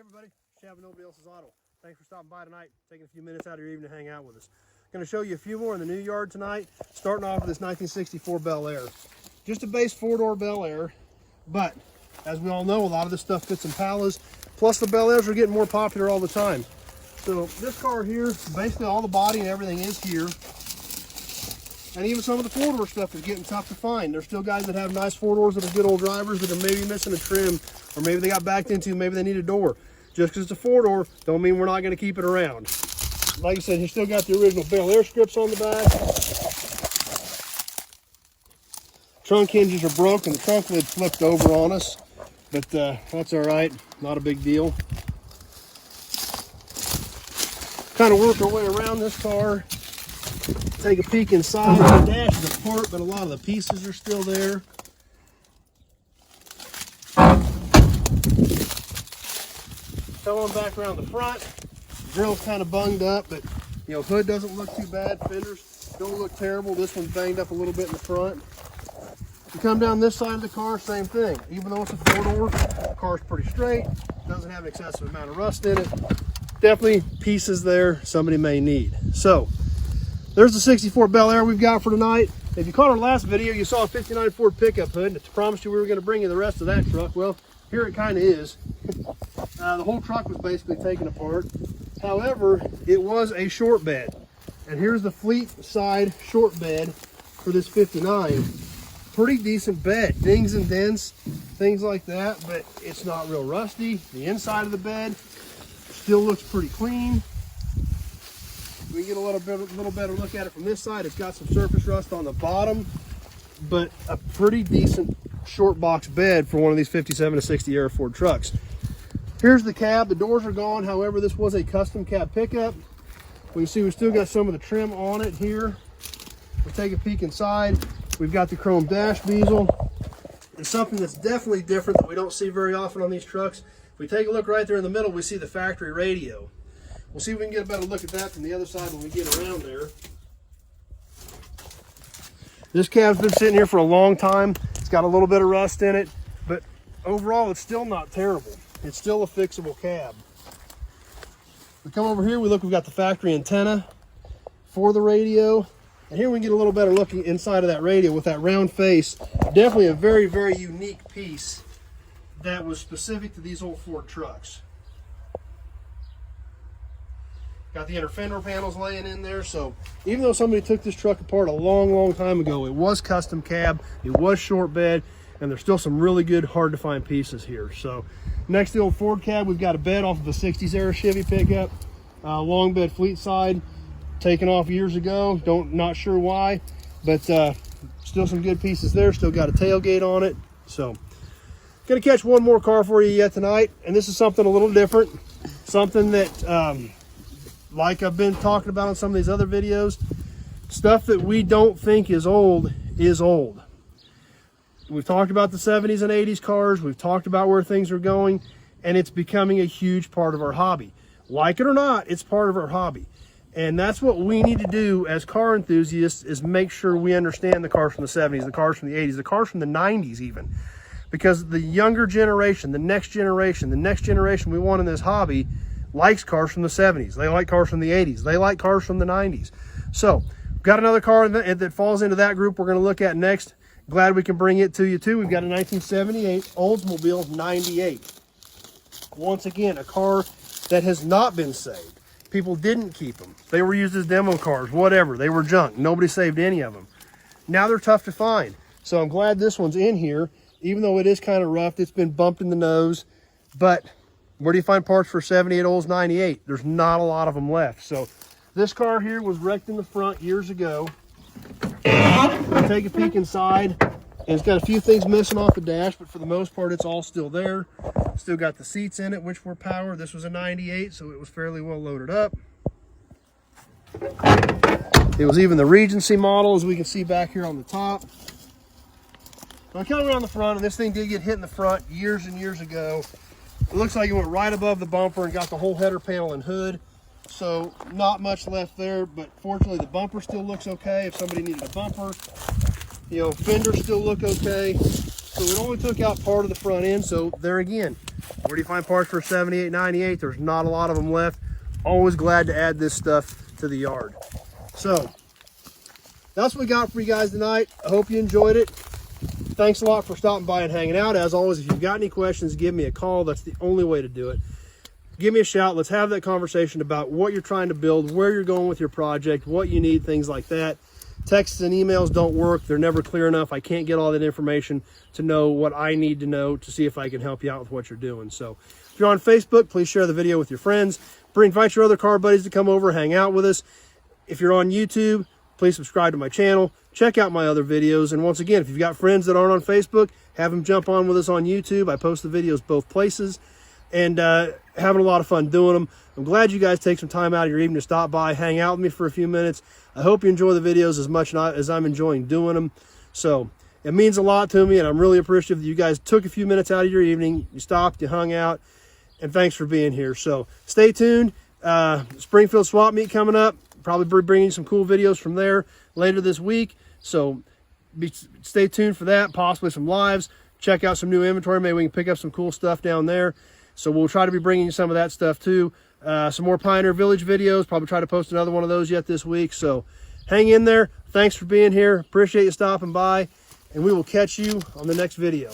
everybody, Chad with Nobody Else's Auto. Thanks for stopping by tonight, taking a few minutes out of your evening to hang out with us. Going to show you a few more in the new yard tonight, starting off with this 1964 Bel Air. Just a base four-door Bel Air, but as we all know, a lot of this stuff fits Impalas, plus the Bel Airs are getting more popular all the time. So this car here, basically all the body and everything is here. And even some of the four-door stuff is getting tough to find. There's still guys that have nice four-doors that are good old drivers that are maybe missing a trim, or maybe they got backed into, maybe they need a door. Just because it's a four-door, don't mean we're not going to keep it around. Like I said, you still got the original Bel Air strips on the back. Trunk hinges are broken. The trunk lid flipped over on us, but that's all right. Not a big deal. Kind of work our way around this car. Take a peek inside. The dash is apart, but a lot of the pieces are still there. Come on back around the front. Grill's kind of bunged up, but you know, hood doesn't look too bad. Fenders don't look terrible. This one's banged up a little bit in the front. You come down this side of the car, same thing. Even though it's a four-door, the car's pretty straight. Doesn't have an excessive amount of rust in it. Definitely pieces there somebody may need. So there's the 64 Bel Air we've got for tonight. If you caught our last video, you saw a 59 Ford pickup hood, and I promised you we were going to bring you the rest of that truck. Well, here it kind of is. The whole truck was basically taken apart. However, it was a short bed. And here's the fleet side short bed for this 59. Pretty decent bed. Dings and dents, things like that, but it's not real rusty. The inside of the bed still looks pretty clean. We can get a little better look at it from this side. It's got some surface rust on the bottom, but a pretty decent short box bed for one of these 57 to 60 Air Ford trucks. Here's the cab. The doors are gone. However, this was a custom cab pickup. We can see we've still got some of the trim on it here. We'll take a peek inside. We've got the chrome dash bezel. And something that's definitely different that we don't see very often on these trucks. If we take a look right there in the middle, we see the factory radio. We'll see if we can get a better look at that from the other side when we get around there. This cab's been sitting here for a long time. It's got a little bit of rust in it, but overall it's still not terrible. It's still a fixable cab. We come over here, we've got the factory antenna for the radio. And here we can get a little better look inside of that radio with that round face. Definitely a very, very unique piece that was specific to these old Ford trucks. Got the inner fender panels laying in there, so even though somebody took this truck apart a long time ago, it was custom cab, it was short bed, and there's still some really good, hard to find pieces here. So next to the old Ford cab, we've got a bed off of a 60s era Chevy pickup, long bed fleet side, taken off years ago, not sure why, but still some good pieces there. Still got a tailgate on it. So gonna catch one more car for you yet tonight, and this is something a little different, something that like I've been talking about on some of these other videos, stuff that we don't think is old is old. We've talked about the 70s and 80s cars. We've talked about where things are going, and it's becoming a huge part of our hobby. Like it or not, it's part of our hobby. And that's what we need to do as car enthusiasts, is make sure we understand the cars from the 70s, the cars from the 80s, the cars from the 90s even. Because the younger generation, the next generation we want in this hobby likes cars from the 70s. They like cars from the 80s. They like cars from the 90s. So we've got another car that falls into that group we're going to look at next. Glad we can bring it to you too. We've got a 1978 Oldsmobile 98. Once again, a car that has not been saved. People didn't keep them. They were used as demo cars, whatever. They were junk. Nobody saved any of them. Now they're tough to find. So I'm glad this one's in here, even though it is kind of rough. It's been bumped in the nose, but where do you find parts for 78 Olds 98? There's not a lot of them left. So this car here was wrecked in the front years ago. Take a peek inside, and it's got a few things missing off the dash, but for the most part it's all still there. Still got the seats in it, which were power. This was a 98, so it was fairly well loaded up. It was even the Regency model, as we can see back here on the top. So I come around the front, and this thing did get hit in the front years and years ago. It looks like it went right above the bumper and got the whole header panel and hood. So not much left there, but fortunately the bumper still looks okay if somebody needed a bumper. You know, fenders still look okay. So it only took out part of the front end. So there again, Where do you find parts for 78, 98? There's not a lot of them left. Always glad to add this stuff to the yard. So that's what we got for you guys tonight. I hope you enjoyed it. Thanks a lot for stopping by and hanging out. As always, if you've got any questions, give me a call. That's the only way to do it. Give me a shout. Let's have that conversation about what you're trying to build, where you're going with your project, what you need, things like that. Texts and emails don't work. They're never clear enough. I can't get all that information to know what I need to know to see if I can help you out with what you're doing. So if you're on Facebook, please share the video with your friends. Invite your other car buddies to come over, hang out with us. If you're on YouTube, please subscribe to my channel. Check out my other videos. And once again, if you've got friends that aren't on Facebook, have them jump on with us on YouTube. I post the videos both places, and having a lot of fun doing them. I'm glad you guys take some time out of your evening to stop by, hang out with me for a few minutes. I hope you enjoy the videos as much as I'm enjoying doing them. So it means a lot to me, and I'm really appreciative that you guys took a few minutes out of your evening. You stopped, you hung out, and thanks for being here. So stay tuned. Springfield Swap Meet coming up. Probably be bringing some cool videos from there later this week. So stay tuned for that, possibly some lives. Check out some new inventory. Maybe we can pick up some cool stuff down there. So we'll try to be bringing you some of that stuff too. Some more Pioneer Village videos. Probably try to post another one of those yet this week. So hang in there. Thanks for being here. Appreciate you stopping by. And we will catch you on the next video.